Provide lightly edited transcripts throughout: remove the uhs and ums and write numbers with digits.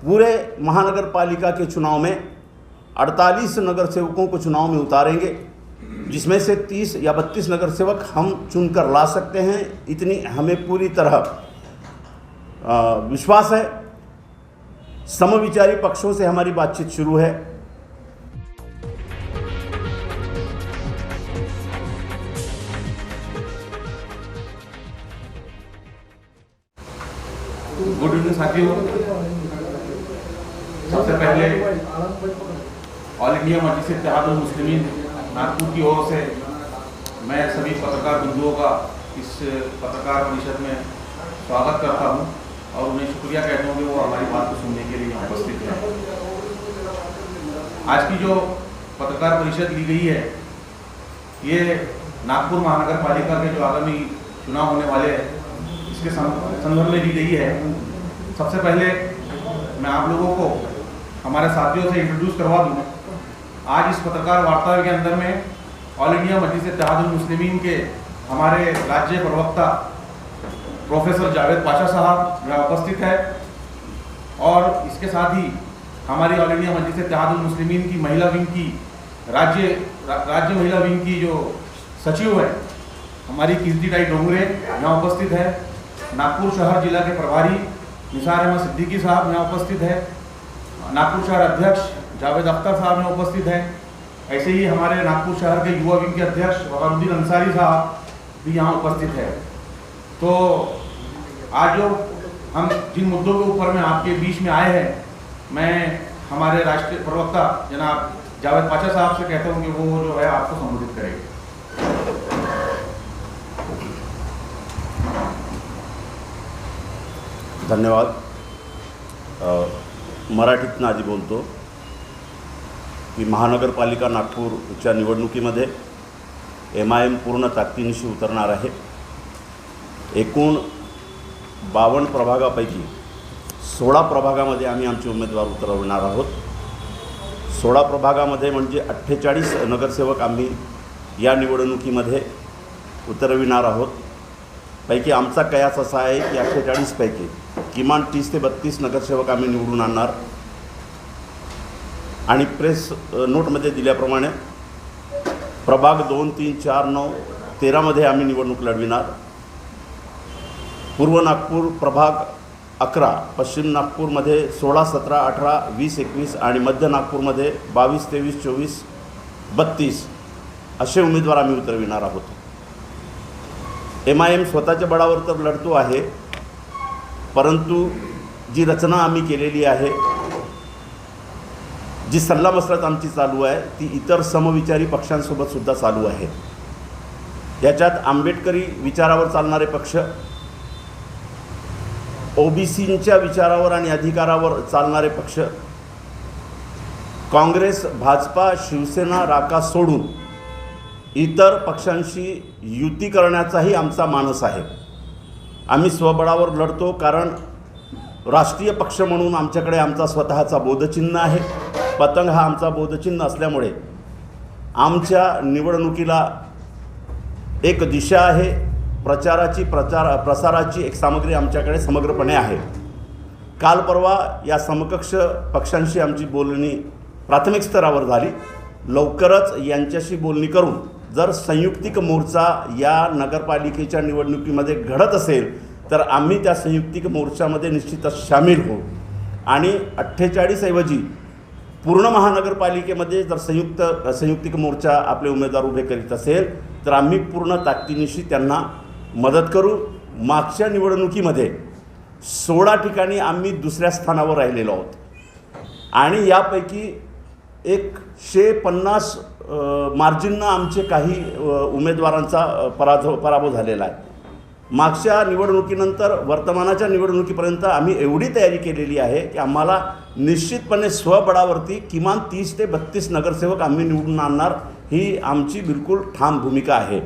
पूरे महानगर पालिका के चुनाव में 48 नगर सेवकों को चुनाव में उतारेंगे, जिसमें से 30 या 32 नगर सेवक हम चुनकर ला सकते हैं। इतनी हमें पूरी तरह विश्वास है। समविचारी पक्षों से हमारी बातचीत शुरू है। गुड इवनिंग साथियों। सबसे पहले ऑल इंडिया मजलिस इत्तेहादुल मुस्लिमीन नागपुर की ओर से मैं सभी पत्रकार बंधुओं का इस पत्रकार परिषद में स्वागत करता हूं और उन्हें शुक्रिया कहता हूं कि वो हमारी बात को सुनने के लिए यहाँ उपस्थित हैं। आज की जो पत्रकार परिषद ली गई है ये नागपुर महानगर पालिका के जो आगामी चुनाव होने वाले हैं इसके संदर्भ में ली गई है। सबसे पहले मैं आप लोगों को हमारे साथियों से इंट्रोड्यूस करवा दूँ। आज इस पत्रकार वार्ता के अंदर में ऑल इंडिया मजलिस इत्तेहादुल मुस्लिमीन के हमारे राज्य प्रवक्ता प्रोफेसर जावेद पाशा साहब यहाँ उपस्थित है और इसके साथ ही हमारी ऑल इंडिया मजलिस इत्तेहादुल मुस्लिमीन की महिला विंग की राज्य महिला विंग की जो सचिव है हमारी कीर्तिदाई डोंगरे यहाँ उपस्थित है। नागपुर शहर जिला के प्रभारी निसार अहमद सिद्दीकी साहब यहाँ उपस्थित है। नागपुर शहर अध्यक्ष जावेद अख्तर साहब यहाँ उपस्थित हैं। ऐसे ही हमारे नागपुर शहर के युवा विंग के अध्यक्ष वकारुद्दीन अंसारी साहब भी यहाँ उपस्थित है। तो आज जो हम जिन मुद्दों के ऊपर में आपके बीच में आए हैं, मैं हमारे राष्ट्रीय प्रवक्ता जनाब जावेद पाशा साहब से कहता हूँ कि वो जो है आपको संबोधित करेंगे। धन्यवाद। मराठीतनं आधी बोलतो की महानगरपालिका नागपूरच्या निवडणुकीमध्ये MIM पूर्ण ताकदीनिशी उतरणार आहे। एकूण 52 प्रभागापैकी 16 प्रभागामध्ये आम्ही आमचे उमेदवार उतरवणार आहोत। 16 प्रभागामध्ये म्हणजे 48 नगरसेवक आम्ही या निवडणुकीमध्ये उतरविणार आहोत। पैकी आमचा कयास असा आहे की 48 पैकी किमान 30 ते 32 नगरसेवक आम्ही निवडून आणणार आणि प्रेस नोटमध्ये दिल्याप्रमाणे प्रभाग 2, 3, 4, 9, 13 मध्ये आम्ही निवडणूक लढविणार। पूर्व नागपूर प्रभाग 11, पश्चिम नागपूरमध्ये 16, 17, 18, 20, 21 आणि मध्य नागपूरमध्ये 22, 23, 24, 32 असे उमेदवार आम्ही उतरविणार आहोत। MIM स्वतःच्या बळावर तर लढतो आहे, परंतु जी रचना आम्ही केलेली आहे, जी सल्लामसलत आमची चालू आहे ती इतर समविचारी पक्षांसोबत सुद्धा चालू आहे। याच्यात आंबेडकरी विचारावर चालणारे पक्ष, OBCच्या विचारावर आणि अधिकारावर चालणारे पक्ष, काँग्रेस, भाजपा, शिवसेना, राका सोडून इतर पक्षांशी युती करण्याचाही आमचा मानस आहे। आम्ही स्वबळावर लढतो कारण राष्ट्रीय पक्ष म्हणून आमच्याकडे आमचा स्वतःचा बोधचिन्ह आहे। पतंग हा आमचा बोधचिन्ह असल्यामुळे आमच्या निवडणुकीला एक दिशा आहे, प्रसाराची एक सामग्री आमच्याकडे समग्रपणे आहे। काल परवा या समकक्ष पक्षांशी आमची बोलणी प्राथमिक स्तरावर झाली। लवकरच यांच्याशी बोलणी करून जर संयुक्तिक मोर्चा या नगरपालिकेच्या निवडणुकीमध्ये घडत असेल तर आम्ही त्या संयुक्तिक मोर्चामध्ये निश्चितच सामील होऊ आणि 48 ऐवजी पूर्ण महानगरपालिकेमध्ये जर संयुक्तिक मोर्चा आपले उमेदवार उभे करीत असेल तर आम्ही पूर्ण ताकदीनिशी त्यांना मदत करू। मागच्या निवडणुकीमध्ये 16 ठिकाणी आम्ही दुसऱ्या स्थानावर राहिलेलो आहोत आणि यापैकी 150 मार्जिननं आमचे काही उमेदवारांचा पराभव झालेला आहे। मागच्या निवडणुकीनंतर वर्तमानाच्या निवडणुकीपर्यंत आम्ही एवढी तयारी केलेली आहे की आम्हाला निश्चितपणे स्वबळावरती किमान 30 ते 32 नगरसेवक आम्ही निवडून आणणार, ही आमची बिलकुल ठाम भूमिका आहे।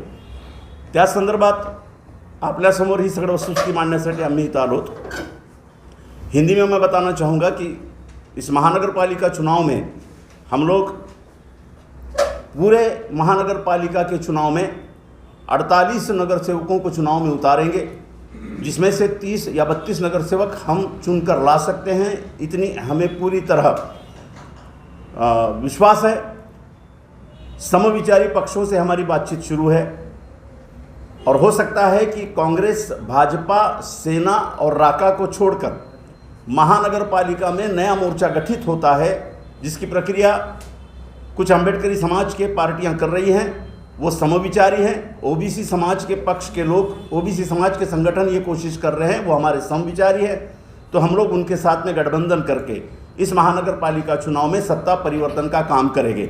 त्या संदर्भात आपल्यासमोर ही सगळी वस्तुस्थिती मांडण्यासाठी आम्ही इथं आलो। हिंदी में मैं बताना चाहूँगा कि इस महानगरपालिका चुनाव में हम लोग पूरे महानगर पालिका के चुनाव में 48 नगर सेवकों को चुनाव में उतारेंगे, जिसमें से 30 या 32 नगर सेवक हम चुनकर ला सकते हैं, इतनी हमें पूरी तरह विश्वास है। समविचारी पक्षों से हमारी बातचीत शुरू है और हो सकता है कि कांग्रेस, भाजपा, सेना और राका को छोड़कर महानगर पालिका में नया मोर्चा गठित होता है, जिसकी प्रक्रिया कुछ अम्बेडकरी समाज के पार्टियां कर रही हैं। वो समविचारी हैं। ओबीसी समाज के पक्ष के लोग, ओबीसी समाज के संगठन ये कोशिश कर रहे हैं, वो हमारे समविचारी है। तो हम लोग उनके साथ में गठबंधन करके इस महानगर पालिका चुनाव में सत्ता परिवर्तन का काम करेंगे।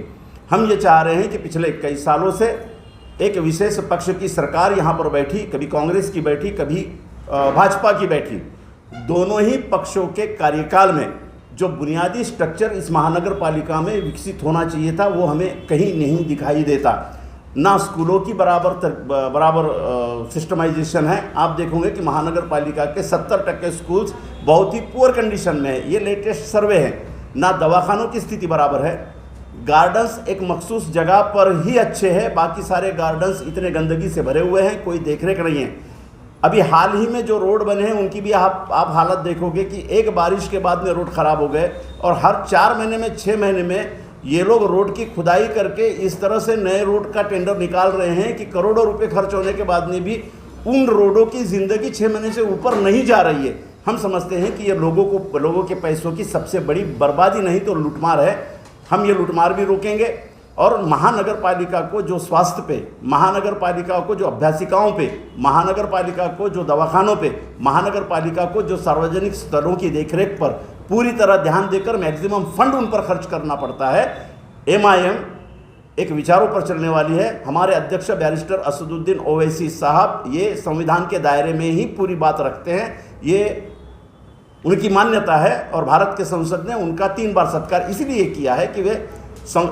हम ये चाह रहे हैं कि पिछले कई सालों से एक विशेष पक्ष की सरकार यहाँ पर बैठी, कभी कांग्रेस की बैठी, कभी भाजपा की बैठी। दोनों ही पक्षों के कार्यकाल में जो बुनियादी स्ट्रक्चर इस महानगर पालिका में विकसित होना चाहिए था, वो हमें कहीं नहीं दिखाई देता। ना स्कूलों की बराबर सिस्टमाइजेशन है। आप देखोगे कि महानगर पालिका के 70% स्कूल्स बहुत ही पुअर कंडीशन में है, ये लेटेस्ट सर्वे है। ना दवाखानों की स्थिति बराबर है। गार्डन्स एक मखसूस जगह पर ही अच्छे हैं, बाकी सारे गार्डन्स इतने गंदगी से भरे हुए हैं, कोई देखरेख नहीं है। अभी हाल ही में जो रोड बने हैं उनकी भी आप हालत देखोगे कि एक बारिश के बाद में रोड ख़राब हो गए, और हर 4 महीने में 6 महीने में ये लोग रोड की खुदाई करके इस तरह से नए रोड का टेंडर निकाल रहे हैं कि करोड़ों रुपए खर्च होने के बाद में भी उन रोडों की ज़िंदगी 6 महीने से ऊपर नहीं जा रही है। हम समझते हैं कि ये लोगों के पैसों की सबसे बड़ी बर्बादी नहीं तो लूटमार है। हम ये लूटमार भी रोकेंगे और महानगर पालिका को जो स्वास्थ्य पे, महानगर पालिका को जो अभ्यासिकाओं पे, महानगर पालिका को जो दवाखानों पे, महानगर पालिका को जो सार्वजनिक स्थलों की देखरेख पर पूरी तरह ध्यान देकर मैक्सिमम फंड उन पर खर्च करना पड़ता है। MIM एक विचारों पर चलने वाली है। हमारे अध्यक्ष बैरिस्टर असदुद्दीन ओवैसी साहब ये संविधान के दायरे में ही पूरी बात रखते हैं, ये उनकी मान्यता है और भारत के संसद ने उनका 3 बार सत्कार इसलिए किया है कि वे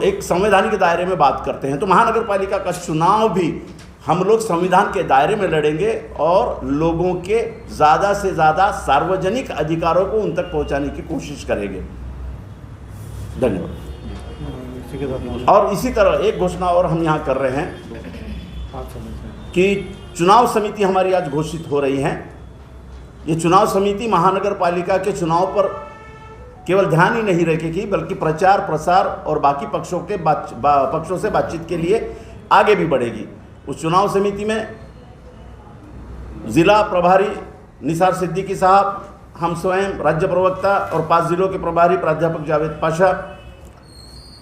एक संवैधानिक दायरे में बात करते हैं। तो महानगर पालिका का चुनाव भी हम लोग संविधान के दायरे में लड़ेंगे और लोगों के ज़्यादा से ज़्यादा सार्वजनिक अधिकारों को उन तक पहुंचाने की कोशिश करेंगे। धन्यवाद। और इसी तरह एक घोषणा और हम यहाँ कर रहे हैं कि चुनाव समिति हमारी आज घोषित हो रही है। ये चुनाव समिति महानगर पालिका के चुनाव पर केवल ध्यान ही नहीं रखेगी, बल्कि प्रचार प्रसार और बाकी पक्षों से बातचीत के लिए आगे भी बढ़ेगी। उस चुनाव समिति में ज़िला प्रभारी निसार सिद्दीकी साहब, हम स्वयं राज्य प्रवक्ता और 5 जिलों के प्रभारी प्राध्यापक जावेद पाशा,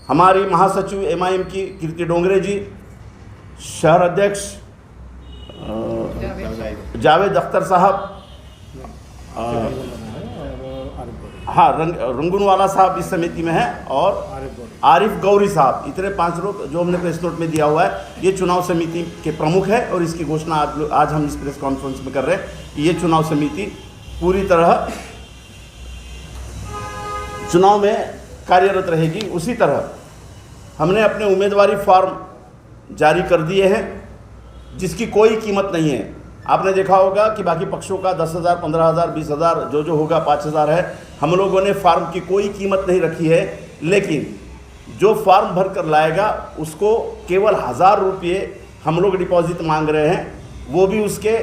हमारी महासचिव MIM की कीर्ति डोंगरे जी, शहर अध्यक्ष जावेद अख्तर साहब, रंगूनवाला साहब इस समिति में है, और आरिफ गौरी साहब, इतने 5 लोग जो हमने प्रेस नोट में दिया हुआ है। ये चुनाव समिति के प्रमुख है और इसकी घोषणा आज हम इस प्रेस कॉन्फ्रेंस में कर रहे हैं कि ये चुनाव समिति पूरी तरह चुनाव में कार्यरत रहेगी। उसी तरह हमने अपने उम्मीदवारी फॉर्म जारी कर दिए हैं, जिसकी कोई कीमत नहीं है। आपने देखा होगा कि बाकी पक्षों का 10,000, 15,000, 20,000 जो होगा 5,000 है। हम लोगों ने फार्म की कोई कीमत नहीं रखी है, लेकिन जो फार्म भर कर लाएगा उसको केवल 1,000 रुपये हम लोग डिपॉजिट मांग रहे हैं, वो भी उसके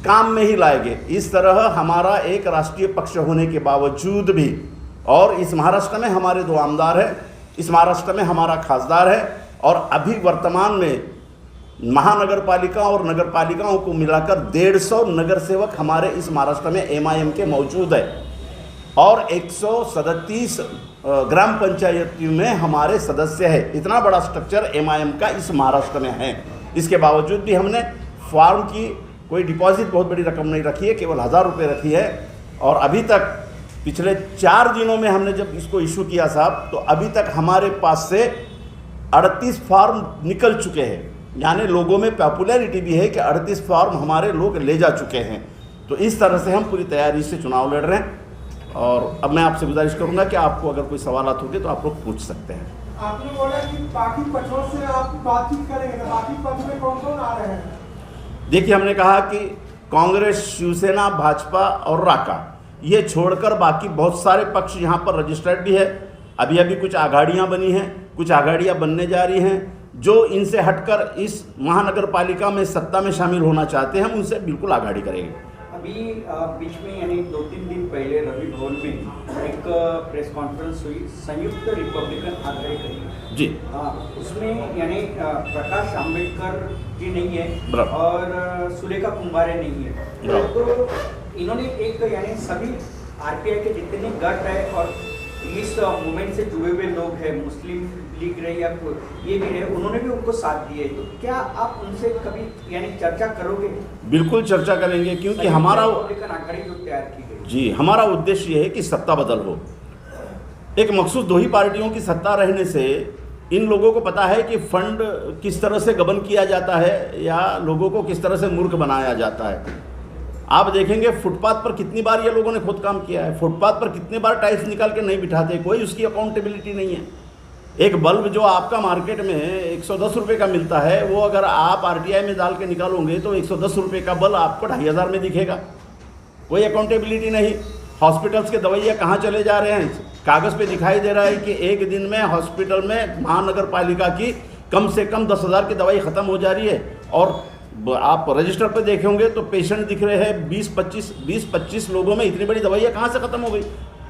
काम में ही लाएंगे। इस तरह हमारा एक राष्ट्रीय पक्ष होने के बावजूद भी, और इस महाराष्ट्र में हमारे 2 आमदार हैं, इस महाराष्ट्र में हमारा खासदार है, और अभी वर्तमान में महानगर पालिका और नगर पालिकाओं को मिलाकर 150 नगर सेवक हमारे इस महाराष्ट्र में MIM के मौजूद है, और 137 ग्राम पंचायतियों में हमारे सदस्य है। इतना बड़ा स्ट्रक्चर MIM का इस महाराष्ट्र में है। इसके बावजूद भी हमने फार्म की कोई डिपॉजिट बहुत बड़ी रकम नहीं रखी है, केवल 1,000 रुपये रखी है। और अभी तक पिछले 4 दिनों में हमने जब इसको इशू किया साहब, तो अभी तक हमारे पास से 38 फार्म निकल चुके हैं। यानी लोगों में पॉपुलैरिटी भी है कि 38 फार्म हमारे लोग ले जा चुके हैं। तो इस तरह से हम पूरी तैयारी से चुनाव लड़ रहे हैं। और अब मैं आपसे गुजारिश करूंगा कि आपको अगर कोई सवालात होंगे तो आप लोग पूछ सकते हैं। आपने बोला कि बाकी पक्षों से आप बातचीत करेंगे, तो बाकी पक्ष में कौन कौन आ रहे हैं? देखिए, हमने कहा कि कांग्रेस, शिवसेना, भाजपा और राका, ये छोड़कर बाकी बहुत सारे पक्ष यहाँ पर रजिस्टर्ड भी है। अभी कुछ आघाड़ियाँ बनी हैं, कुछ आघाड़ियाँ बनने जा रही हैं। जो इनसे हटकर इस महानगर पालिका में सत्ता में शामिल होना चाहते हैं, हम उनसे बिल्कुल आघाड़ी करेंगे। अभी बीच में यानी 2-3 दिन पहले रवि भवन में एक प्रेस कॉन्फ्रेंस हुई संयुक्त रिपब्लिकन आघाड़ी की। जी उसमें यानी प्रकाश आंबेडकर जी नहीं है बराबर। और सुलेखा कुंभारे नहीं है, बराबर। तो इन्होंने एक यानी सभी आरपीआई के जितने गट है और इस मूवमेंट से जुड़े हुए लोग हैं, मुस्लिम लीग रहे या ये भी रहे, उन्होंने भी उनको साथ दिया है। तो क्या आप उनसे कभी यानी चर्चा करोगे? बिल्कुल चर्चा करेंगे, क्योंकि हमारा रिपब्लिकन आघाड़ी जो तैयार की गई जी हमारा उद्देश्य ये है कि सत्ता बदल हो। एक मखसूस 2 ही पार्टियों की सत्ता रहने से इन लोगों को पता है कि फंड किस तरह से गबन किया जाता है या लोगों को किस तरह से मूर्ख बनाया जाता है। आप देखेंगे फुटपाथ पर कितनी बार ये लोगों ने खुद काम किया है, फुटपाथ पर कितने बार टाइल्स निकाल के नहीं बिठाते, कोई उसकी अकाउंटेबिलिटी नहीं है। एक बल्ब जो आपका मार्केट में 110 रुपये का मिलता है, वो अगर आप आरटीआई में डाल के निकालोगे तो 110 रुपये का बल्ब आपको 2500 में दिखेगा। कोई अकाउंटेबिलिटी नहीं। हॉस्पिटल्स के दवाइयाँ कहाँ चले जा रहे हैं, कागज़ पे दिखाई दे रहा है कि एक दिन में हॉस्पिटल में महानगर पालिका की कम से कम 10,000 की दवाई ख़त्म हो जा रही है, और आप रजिस्टर पे देखे होंगे तो पेशेंट दिख रहे हैं 20-25 लोगों में इतनी बड़ी दवाइयाँ कहाँ से ख़त्म हो गई,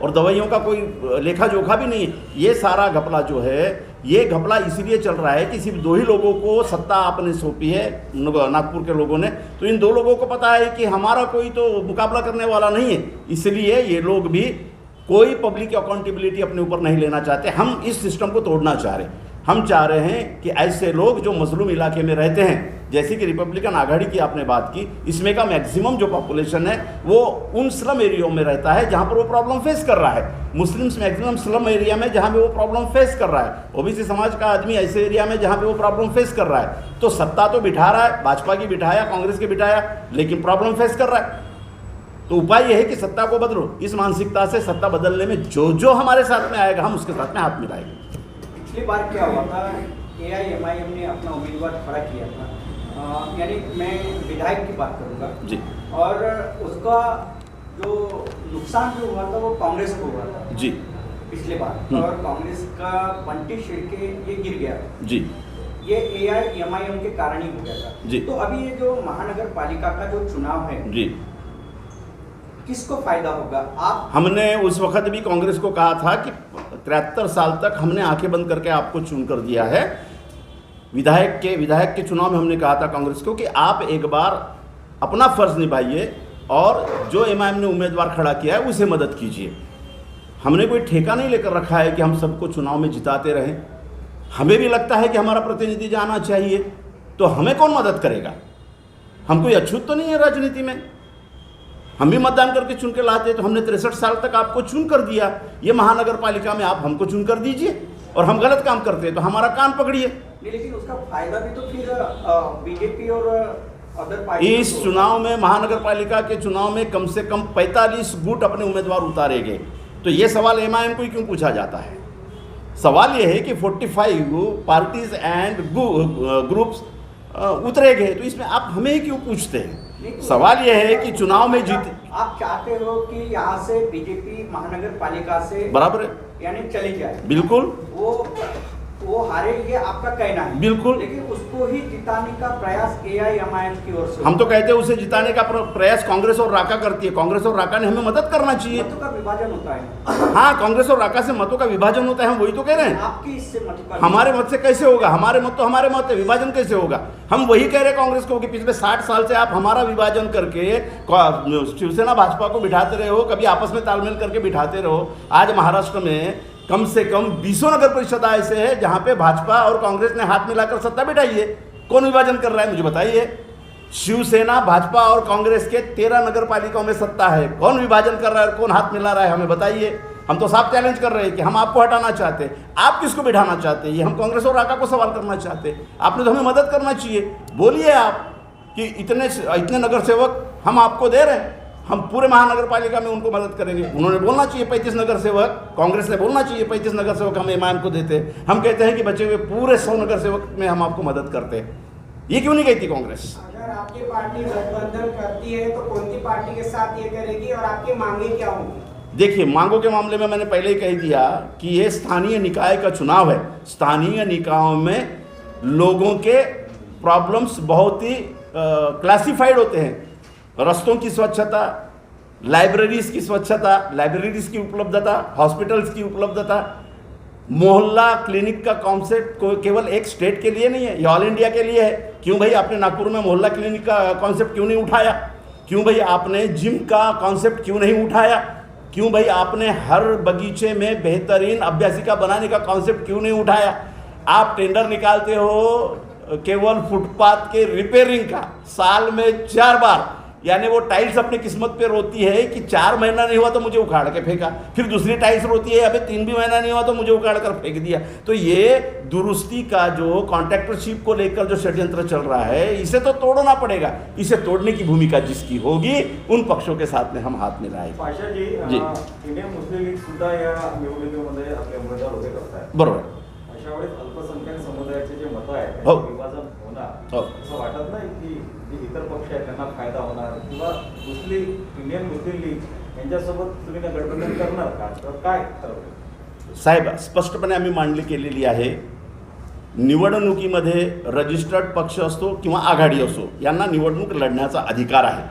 और दवाइयों का कोई लेखा जोखा भी नहीं है। ये सारा घपला जो है, ये घपला इसीलिए चल रहा है कि सिर्फ 2 ही लोगों को सत्ता आपने सौंपी है, नागपुर के लोगों ने। तो इन 2 लोगों को पता है कि हमारा कोई तो मुकाबला करने वाला नहीं है, इसलिए ये लोग भी कोई पब्लिक अकाउंटेबिलिटी अपने ऊपर नहीं लेना चाहते। हम इस सिस्टम को तोड़ना चाह रहे हैं। हम चाह रहे हैं कि ऐसे लोग जो मजलूम इलाके में रहते हैं, जैसे कि रिपब्लिकन आघाड़ी की आपने बात की, इसमें का मैक्सिमम जो पॉपुलेशन है वो उन स्लम एरियो में रहता है जहां पर वो प्रॉब्लम फेस कर रहा है। मुस्लिम्स मैक्सिमम स्लम एरिया में जहां पे वो प्रॉब्लम फेस कर रहा है, ओबीसी समाज का आदमी ऐसे एरिया में जहां पे वो प्रॉब्लम फेस कर रहा है। तो सत्ता तो बिठा रहा है, भाजपा की बिठाया, कांग्रेस की बिठाया, लेकिन प्रॉब्लम फेस कर रहा है। तो उपाय यह है कि सत्ता को बदलो। इस मानसिकता से सत्ता बदलने में जो जो हमारे साथ में आएगा, हम उसके साथ में हाथ मिलाएंगे। पिछली बार क्या हुआ था, AIMIM ने अपना उम्मीदवार खड़ा किया था, यानी मैं विधायक की बात करूंगा जी, और उसका जो नुकसान जो हुआ था वो कांग्रेस को हुआ था जी पिछले बार, और कांग्रेस का बंटी छिड़के ये गिर गया जी, ये AIMIM के कारण ही हो गया था जी। तो अभी ये जो महानगर पालिका का जो चुनाव है जी, किसको फायदा होगा? आप हमने उस वक्त भी कांग्रेस को कहा था कि 73 साल तक हमने आंखें बंद करके आपको चुन कर दिया है। विधायक के चुनाव में हमने कहा था कांग्रेस को कि आप एक बार अपना फर्ज निभाइए और जो एमआईएम ने उम्मीदवार खड़ा किया है उसे मदद कीजिए। हमने कोई ठेका नहीं लेकर रखा है कि हम सबको चुनाव में जिताते रहें। हमें भी लगता है कि हमारा प्रतिनिधि जाना चाहिए, तो हमें कौन मदद करेगा? हम कोई अछूत तो नहीं है राजनीति में। हम भी मतदान करके चुन के लाते, तो हमने 63 साल तक आपको चुन कर दिया। ये महानगर पालिका में आप हमको चुन कर दीजिए, और हम गलत काम करते हैं तो हमारा कान पकड़िए। लेकिन उसका फायदा भी तो फिर बीजेपी और अदर पार्टी इस चुनाव में, महानगर पालिका के चुनाव में कम से कम 45 गुट अपने उम्मीदवार उतारे गए। तो ये सवाल एमआईएम को क्यों पूछा जाता है? सवाल ये है कि 45 पार्टीज एंड ग्रुप्स उतरे गए, तो इसमें आप हमें क्यों पूछते हैं? सवाल यह है कि चुनाव में जीत, आप चाहते हो कि यहाँ से बीजेपी महानगर पालिका से बराबर है, यानी चली जाए। बिल्कुल वो हारे, ये आपका कहना है। बिल्कुल। लेकिन उसको ही जिताने का प्रयास AIMIM की ओर से, हम तो कहते हैं उसे जिताने का प्रयास कांग्रेस और राका करती है। कांग्रेस और राका ने हमें मदद करना चाहिए। मतों का विभाजन होता है। हाँ, कांग्रेस और राका से मतों का विभाजन होता है, हम वही तो कह रहे हैं। आपकी इससे मतों का हमारे मत से कैसे होगा? हमारे मत तो हमारे मत है, विभाजन कैसे होगा? हम वही कह रहे हैं कांग्रेस को कि पिछले 60 साल से आप हमारा विभाजन करके शिवसेना भाजपा को बिठाते रहे हो, कभी आपस में तालमेल करके बिठाते रहो। आज महाराष्ट्र में कम से कम 20 नगर परिषद ऐसे हैं जहां पे भाजपा और कांग्रेस ने हाथ मिलाकर सत्ता बिठाई है। कौन विभाजन कर रहा है, मुझे बताइए? शिवसेना, भाजपा और कांग्रेस के 13 नगर पालिकाओं में सत्ता है। कौन विभाजन कर रहा है और कौन हाथ मिला रहा है, हमें बताइए। हम तो साफ चैलेंज कर रहे हैं कि हम आपको हटाना चाहते हैं। आप किसको बिठाना चाहते हैं? ये हम कांग्रेस और राका को सवाल करना चाहते हैं। आपने तो हमें मदद करना चाहिए। बोलिए आप कि इतने नगर सेवक हम आपको दे रहे हैं, हम पूरे महानगर पालिका में उनको मदद करेंगे। उन्होंने बोलना चाहिए 35 नगर सेवक, कांग्रेस ने बोलना चाहिए 35 नगर सेवक हम एमआईएम को देते। हम कहते हैं कि बचे हुए पूरे 100 नगर सेवक में हम आपको मदद करते हैं। ये क्यों नहीं कहती कांग्रेस? अगर आपकी पार्टी गठबंधन करती है तो कौन सी पार्टी के साथ ये करेगी और आपकी मांगे क्या होंगी? देखिए, मांगों के मामले में मैंने पहले ही कह दिया कि ये स्थानीय निकाय का चुनाव है। स्थानीय निकायों में लोगों के प्रॉब्लम्स बहुत ही क्लासिफाइड होते हैं। रस्तों की स्वच्छता, लाइब्रेरीज की स्वच्छता, लाइब्रेरीज की उपलब्धता, हॉस्पिटल्स की उपलब्धता, मोहल्ला क्लिनिक का कॉन्सेप्ट केवल एक स्टेट के लिए नहीं है, ये ऑल इंडिया के लिए है। क्यों भाई आपने नागपुर में मोहल्ला क्लिनिक का कॉन्सेप्ट क्यों नहीं उठाया? क्यों भाई आपने जिम का कॉन्सेप्ट क्यों नहीं उठाया? क्यों भाई आपने हर बगीचे में बेहतरीन अभ्यासिका बनाने का कॉन्सेप्ट क्यों नहीं उठाया? आप टेंडर निकालते हो केवल फुटपाथ के रिपेयरिंग का, साल में 4 बार, यानी वो टाइल्स अपनी किस्मत पे रोती है कि 4 महीना नहीं हुआ तो मुझे उखाड़ के फेंका, फिर दूसरी टाइल्स रोती है अबे 3 भी महीना नहीं हुआ तो मुझे उखाड़ कर फेंक दिया। तो ये दुरुस्ती का जो कॉन्ट्रैक्टरशिप को लेकर जो षड्यंत्र चल रहा है, इसे तो तोड़ना पड़ेगा। इसे तोड़ने की भूमिका जिसकी होगी उन पक्षों के साथ में हम हाथ मिलाएंगे। पाशाजी, इंडियन मुस्लिम लीग सुद्धा या निवडणुकीमध्ये आपले उमेदवार उभे करतायत, बरोबर। अशा वेळेस अल्पसंख्याक समुदायाचे जे मतं आहेत हो. ते विभाजन होणार, हो. असं वाटत नाही की जे इतर पक्ष आहेत त्यांना फायदा होणार किंवा इंडियन मुस्लिम लीग यांच्यासोबत तुम्ही गठबंधन करणार का, तर काय ठरवलं? साहेब, स्पष्टपणे आम्ही मांडणी केलेली आहे, निवडणुकीमध्ये रजिस्टर्ड पक्ष असतो किंवा आघाडी असो, यांना निवडणूक लढण्याचा अधिकार आहे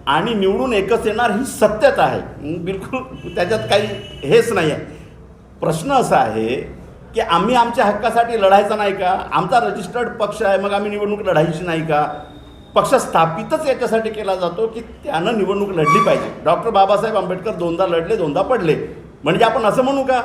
आणि निवडून एकच येणार ही सत्यता आहे, बिलकुल त्याच्यात काही हेच नाही आहे। प्रश्न असा आहे की आम्ही आमच्या हक्कासाठी लढायचं नाही का? आमचा रजिस्टर्ड पक्ष आहे, मग आम्ही निवडणूक लढायची नाही का? पक्ष स्थापितच याच्यासाठी केला जातो की त्यानं निवडणूक लढली पाहिजे। डॉक्टर बाबासाहेब आंबेडकर 2दा लढले, 2दा पडले, म्हणजे आपण असं म्हणू का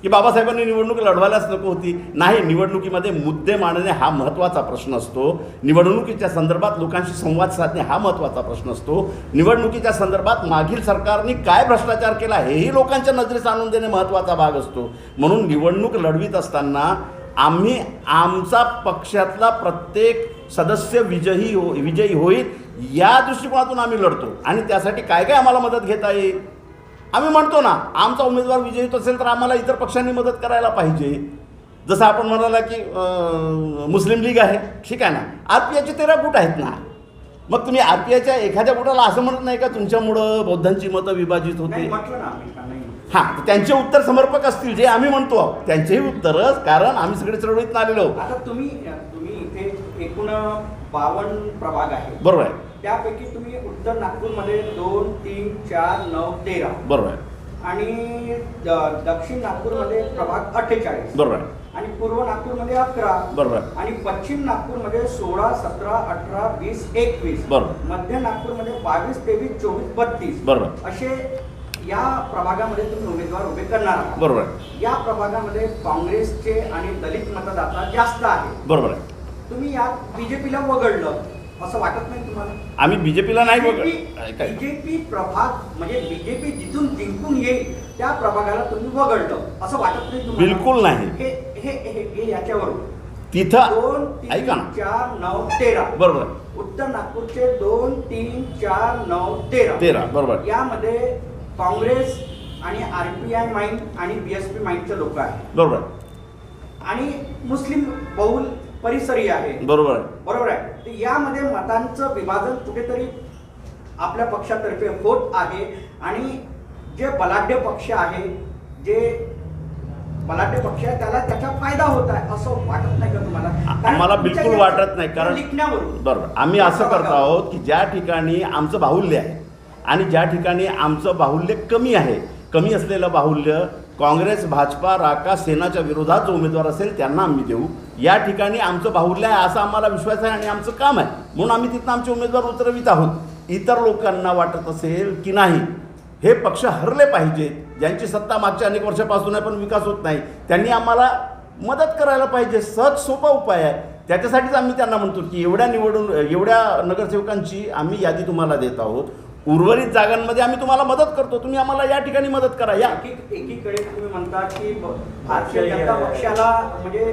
की बाबासाहेबांनी निवडणूक लढवायलाच नको होती? नाही, निवडणुकीमध्ये मुद्दे मांडणे हा महत्त्वाचा प्रश्न असतो, निवडणुकीच्या संदर्भात लोकांशी संवाद साधणे हा महत्त्वाचा प्रश्न असतो, निवडणुकीच्या संदर्भात मागील सरकारने काय भ्रष्टाचार केला हेही लोकांच्या नजरेस आणून देणे महत्त्वाचा भाग असतो। म्हणून निवडणूक लढवीत असताना आम्ही आमचा पक्षातला प्रत्येक सदस्य विजयी होईल या दृष्टिकोनातून आम्ही लढतो आणि त्यासाठी काय काय आम्हाला मदत घेता येईल आम्ही म्हणतो ना, आमचा उमेदवार विजयी होत असेल तर आम्हाला इतर पक्षांनी मदत करायला पाहिजे। जसं आपण म्हणाला की मुस्लिम लीग आहे, ठीक आहे ना, RPIचे 13 गुट आहेत ना, मग तुम्ही RPIच्या एखाद्या गुटाला असं म्हणत नाही का तुमच्यामुळं बौद्धांची मतं विभाजित होते? नाही म्हटलं ना आम्ही का नाही. हां, त्यांचे उत्तर समर्पक असतील जे आम्ही म्हणतो आहोत, त्यांचेही उत्तरच, कारण आम्ही सगळे चळवळीत आलेलो आहोत। आता तुम्ही इथे एकूण 52 प्रभाग आहे, बरोबर आहे, त्यापैकी तुम्ही उत्तर नागपूरमध्ये 2, 3, 4, 9, 13 बरोबर आहे, आणि दक्षिण नागपूरमध्ये प्रभाग 48, बरोबर आहे, आणि पूर्व नागपूरमध्ये 11, बरोबर आहे, आणि पश्चिम नागपूरमध्ये 16, 17, 18, 20, 21, बरोबर, मध्य नागपूरमध्ये 22, 23, 24, 32, बरोबर, असे या प्रभागामध्ये तुम्ही उमेदवार उभे करणार आहात। बरोबर आहे, या प्रभागामध्ये काँग्रेसचे आणि दलित मतदाता जास्त आहे, बरोबर आहे। तुम्ही यात बीजेपीला वगळलं असं वाटत नाही तुम्हाला? आम्ही बीजेपीला नाही बीजेपी प्रभाग म्हणजे बीजेपी जिथून जिंकून येईल त्या प्रभागाला तुम्ही वगळलं असं वाटत नाही तुम्हाला? बिलकुल नाही। हे याच्यावरून तिथं 2, 3, 4, 9, 13 बरोबर आहे, उत्तर नागपूरचे 2, 3, 4, 9, 13 बरोबर, यामध्ये काँग्रेस आणि RPI माइंड आणि BSP माइंडचे लोक आहेत, बरोबर, आणि मुस्लिम बहुल परिसरी आहे, बरोबर आहे, बरोबर आहे। तर यामध्ये मतांचं विभाजन कुठेतरी आपल्या पक्षातर्फे होत आहे, आणि जे बलाढ्य पक्ष आहे, त्याला त्याचा फायदा होत आहे असं वाटत नाही का तुम्हाला? आम्हाला बिलकुल वाटत नाही, कारण लिखण्यावरून बरोबर आम्ही असं करत आहोत की ज्या ठिकाणी आमचं बाहुल्य आहे आणि ज्या ठिकाणी आमचं बाहुल्य कमी आहे, कमी असलेलं बाहुल्य काँग्रेस, भाजपा, राका, सेनाच्या विरोधात जो उमेदवार असेल त्यांना आम्ही देऊ। या ठिकाणी आमचं बाहुल्य आहे असा आम्हाला विश्वास आहे आणि आमचं काम आहे, म्हणून आम्ही तिथं आमचे उमेदवार उतरवित आहोत। इतर लोकांना वाटत असेल की नाही हे पक्ष हरले पाहिजेत, ज्यांची सत्ता मागच्या अनेक वर्षापासून आहे पण विकास होत नाही, त्यांनी आम्हाला मदत करायला पाहिजे। सहज सोपा उपाय आहे, त्याच्यासाठीच आम्ही त्यांना म्हणतो की एवढ्या नगरसेवकांची आम्ही यादी तुम्हाला देत आहोत, उर्वरित जागांमध्ये आम्ही तुम्हाला मदत करतो, तुम्ही आम्हाला या ठिकाणी मदत करा। या एकीकडे तुम्ही म्हणता की भारतीय जनता पक्षाला म्हणजे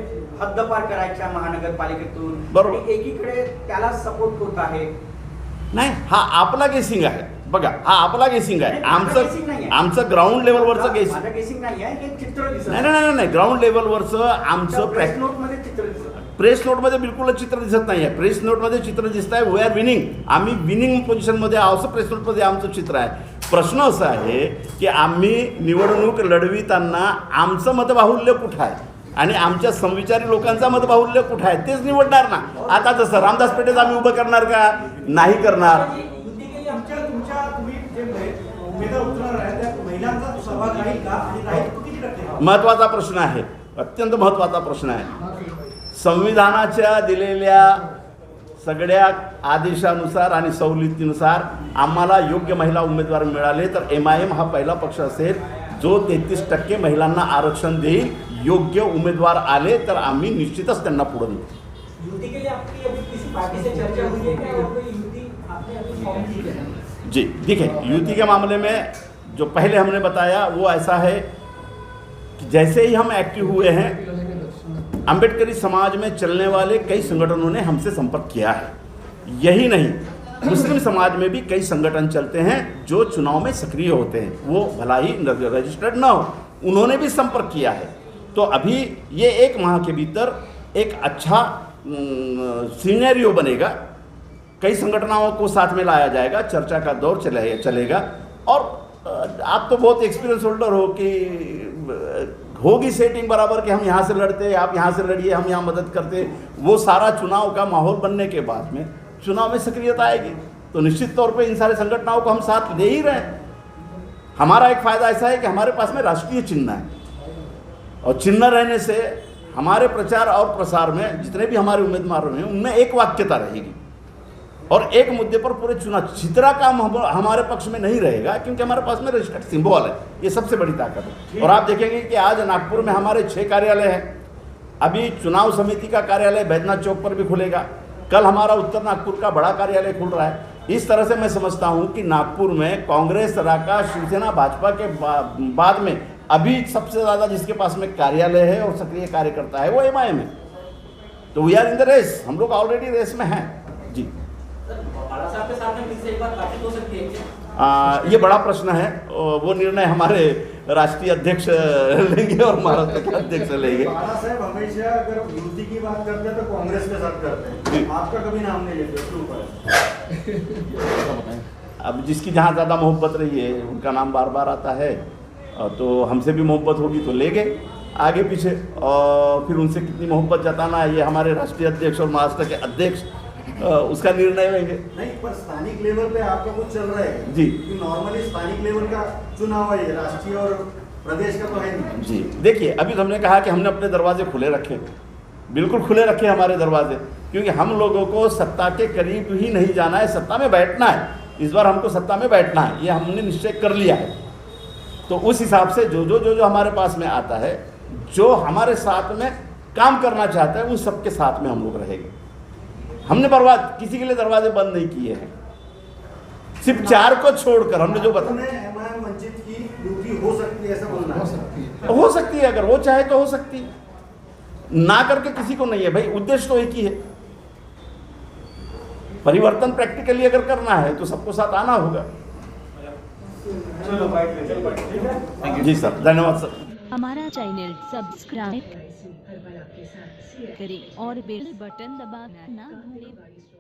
हद्दपार करायच्या महानगरपालिकेतून, बरोबर, आणि एकीकडे त्याला सपोर्ट होत आहे। नाही, हा आपला गेसिंग आहे, बघा हा आपला गेसिंग आहे, आमचं ग्राउंड लेवलवरचं गेसिंग गेसिंग नाही आहे, हे चित्र दिसत नाही, ग्राउंड लेवलवरचं आमचं प्रेस नोटमध्ये चित्र दिसत, प्रेस नोटमध्ये बिलकुल चित्र दिसत नाही आहे। प्रेस नोटमध्ये चित्र दिसत आहे वी आर विनिंग, आम्ही विनिंग पोझिशनमध्ये आहोत असं प्रेस नोटमध्ये आमचं चित्र आहे। प्रश्न असा आहे की आम्ही निवडणूक लढविताना आमचं मतबाहुल्य कुठं आहे आणि आमच्या समविचारी लोकांचा मतबाहुल्य कुठं आहे तेच निवडणार ना। आता जसं रामदास पेठेत आम्ही उभं करणार का? नाही करणार। का आणि राईट चुकीची टक्के महत्त्वाचा प्रश्न आहे, अत्यंत महत्त्वाचा प्रश्न आहे. संविधानाच्या दिलेल्या सगळ्या आदेशानुसार आणि सवलतीनुसार आम्हाला योग्य महिला उमेदवार मिळाले तर MIM हा पहिला पक्ष असेल जो 33% महिलांना आरक्षण देईल. योग्य उमेदवार आले तर आम्ही निश्चितच त्यांना पुढे देऊ. युति के लिए आपकी अभी किसी पार्टी से चर्चा हुई है क्या और कोई युति आपने अभी फॉर्म की है? जी देखिए, युति के मामले में जो पहले हमने बताया वो ऐसा है कि जैसे ही हम एक्टिव हुए हैं अम्बेडकरी समाज में चलने वाले कई संगठनों ने हमसे संपर्क किया है. यही नहीं, मुस्लिम समाज में भी कई संगठन चलते हैं जो चुनाव में सक्रिय होते हैं, वो भला ही रजिस्टर्ड ना हो, उन्होंने भी संपर्क किया है. तो अभी ये 1 माह के भीतर एक अच्छा सिनेरियो बनेगा. कई संगठनों को साथ में लाया जाएगा, चर्चा का दौर चलेगा. और आप तो बहुत एक्सपीरियंस होल्डर हो कि होगी सेटिंग बराबर कि हम यहाँ से लड़ते, आप यहाँ से लड़िए, हम यहाँ मदद करते. वो सारा चुनाव का माहौल बनने के बाद में चुनाव में सक्रियता आएगी तो निश्चित तौर पे इन सारे संगठनों को हम साथ ले ही रहे हैं. हमारा एक फ़ायदा ऐसा है कि हमारे पास में राष्ट्रीय चिन्ह है और चिन्ह रहने से हमारे प्रचार और प्रसार में जितने भी हमारे उम्मीदवार हैं उनमें एक वाक्यता रहेगी और एक मुद्दे पर पूरे चुनाव छितरा काम हमारे पक्ष में नहीं रहेगा क्योंकि हमारे पास में रजिस्टर्ड सिंबल है. ये सबसे बड़ी ताकत है. और आप देखेंगे कि आज नागपुर में हमारे 6 कार्यालय हैं. अभी चुनाव समिति का कार्यालय बैजनाथ चौक पर भी खुलेगा. कल हमारा उत्तर नागपुर का बड़ा कार्यालय खुल रहा है. इस तरह से मैं समझता हूँ कि नागपुर में कांग्रेस, राका, शिवसेना, भाजपा के बाद में अभी सबसे ज़्यादा जिसके पास में कार्यालय है और सक्रिय कार्यकर्ता है वो MIM है. तो we are in the race, हम लोग ऑलरेडी रेस में हैं. जी बाला साहब के सामने फिर से एक बार बातचीत हो सकती है क्या? ये बड़ा प्रश्न है. वो निर्णय हमारे राष्ट्रीय अध्यक्ष लेंगे और महाराष्ट्र के अध्यक्ष लेंगे. बाला साहब हमेशा अगर युति की बात करते हैं तो कांग्रेस के साथ करते हैं, आपका कभी नाम नहीं लेते उसके ऊपर. अब जिसकी जहाँ ज़्यादा मोहब्बत रही है उनका नाम बार बार आता है. तो हमसे भी मोहब्बत होगी तो ले गए आगे पीछे, और फिर उनसे कितनी मोहब्बत जताना है ये हमारे राष्ट्रीय अध्यक्ष और महाराष्ट्र के अध्यक्ष उसका निर्णय लेंगे. नहीं, पर स्थानिक लेवल पे आपका कुछ चल रहा है जी. नॉर्मली स्थानिक लेवल का चुनाव है, राष्ट्रीय और प्रदेश का तो है नहीं. जी देखिए, अभी तो हमने कहा कि हमने अपने दरवाजे खुले रखे, बिल्कुल खुले रखे हमारे दरवाजे, क्योंकि हम लोगों को सत्ता के करीब ही नहीं जाना है, सत्ता में बैठना है. इस बार हमको सत्ता में बैठना है, ये हमने निश्चय कर लिया है. तो उस हिसाब से जो हमारे पास में आता है, जो हमारे साथ में काम करना चाहता है, उन सबके साथ में हम लोग रहेंगे. हमने किसी के लिए दरवाजे बंद नहीं किए हैं, सिर्फ 4 को छोड़कर हमने जो बताया. MIM वंचित की युति हो सकती है ऐसा बोलना है? हो सकती है, अगर वो चाहे तो हो सकती है. ना करके किसी को नहीं है भाई, उद्देश्य तो एक ही है. परिवर्तन प्रैक्टिकली अगर करना है तो सबको साथ आना होगा. जी सर, धन्यवाद सर. हमारा चैनल सब्सक्राइब करें और बेल बटन दबाना ना भूलें.